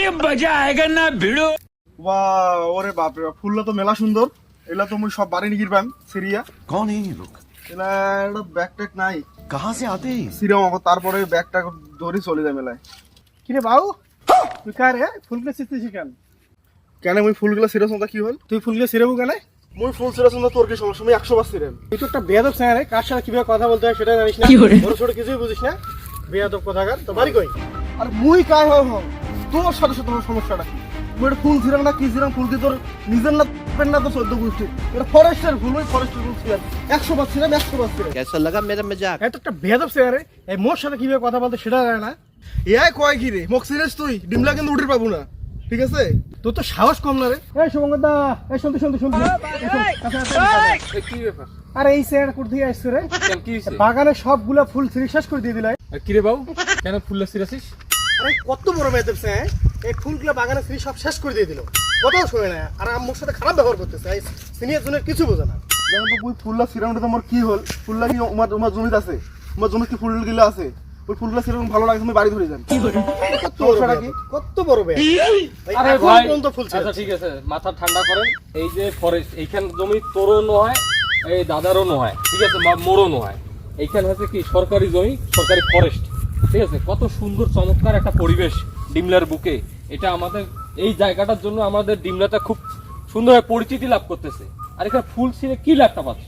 अभी मजा आएगा ना भिड़ो। वाह ওরে বাপ রে ফুলটা তো মেলা সুন্দর এলা তো মুই সব বাড়ি নিয়ে গিরবাম সিরিয়া कौन है ये लोग? এলা একটা ব্যাগ ট্যাগ নাই कहाँ से आते हैं? সিরিয়া আমাকে তারপরে ব্যাগটা ধরে চলে যায় মেলায় কিরে বাবু তুই কার রে ফুলগুলো ছিঁড়তেছিস কেন? কেন মুই ফুলগুলো সিরিয়াস না কি হল তুই ফুলগুলো ছিঁড়বো কেন? মুই ফুল সিরিয়াস না তোর কি সমস্যা মুই 100 বার সিরিয়াম তুই তো একটা বেয়াদব স্যার রে, কার সাথে কিভাবে কথা বলতে হয় সেটা জানিস না, বড় ছোট কিছুই বুঝিস না, বেয়াদব কথাকার। তো বাড়ি কই? আর মুই কাই হয় হ তোর সাথে সাথে তোমার সমস্যাটা কি মুই এটা ফুল সিরাম না কি সিরাম ফুল কি তোর নিজের না পেন না তো 14 গোষ্ঠী এটা ফরেস্টের ফুল ওই ফরেস্টের ফুল সিরাম 100 বার সিরাম 100 বার সিরাম कैसा लगा मेरा मजाक? এই তো একটা বেয়াদব স্যার রে, এই মোর সাথে কিভাবে কথা বলতে সেটা জানে না। এই কয় কি রে মোক সিরিয়াস তুই ডিমলা কিন্তু উঠির পাবো না ঠিক আছে তোর তো সাহস কম না রে। এই শুভঙ্করদা, এই শুনতে শুনতে শুনতে কি ব্যাপার? আরে এই স্যার কোথায় আসছে রে? কেন কি হইছে? বাগানে সবগুলা ফুল ছিঁড়ে শেষ করে দিয়ে দিলাই। আর কিরে বাবু কেন ফুললা ছিঁড়াছিস? আরে কত বড় বেয়াদব স্যার, এই ফুলগুলো বাগানে ছিঁড়ে সব শেষ করে দিয়ে দিল, কথাও শুনে না, আর আমার সাথে খারাপ ব্যবহার করতেছে। এই সিনিয়র জনের কিছু বোঝে না। দেখো তো মুই ফুললা সিরামটা তোমার কি হল ফুললা কি তোমার জমিতে আছে তোমার জমিতে কি ফুল গিলা আছে ওই ফুলগুলো সিরাম ভালো লাগে তুমি বাড়ি ধরে যান কত বড় বেয়াদব, কত বড় বেয়াদব। আরে এখন ভাই পর্যন্ত ফুল আচ্ছা ছিঁড়ে। ঠিক আছে, মাথা ঠান্ডা করেন। এই যে ফরেস্ট এইখান জমি তোরও নয়, এই দাদারও নয়, ঠিক আছে, মোরও নয়। এইখান হচ্ছে কি সরকারি জমি, সরকারি ফরেস্ট, ঠিক আছে। কত সুন্দর চমৎকার একটা পরিবেশ ডিমলার বুকে। এটা আমাদের এই জায়গাটার জন্য আমাদের ডিমলাটা খুব সুন্দরভাবে পরিচিতি লাভ করতেছে। আর এখানে ফুল ছিঁড়ে কি লাভটা পাচ্ছ?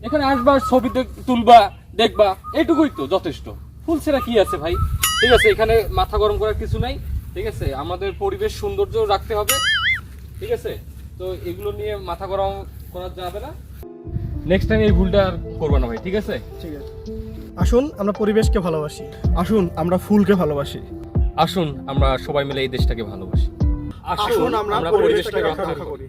এখানে আসবা, ছবি তুলবা, দেখবা, এইটুকুই তো যথেষ্ট। ফুল ছেঁড়া কি আছে ভাই? ঠিক আছে, এখানে মাথা গরম করার কিছু নাই, ঠিক আছে। আমাদের পরিবেশ সৌন্দর্য রাখতে হবে, ঠিক আছে। তো এগুলো নিয়ে মাথা গরম করা যাবে না। নেক্সট টাইম এই ভুলটা আর করবে না ভাই, ঠিক আছে। ঠিক আছে, আসুন আমরা পরিবেশকে ভালোবাসি। আসুন আমরা ফুলকে ভালোবাসি আসুন আমরা সবাই মিলে এই দেশটাকে ভালোবাসি। আসুন আমরা পরিবেশটাকে রক্ষা করি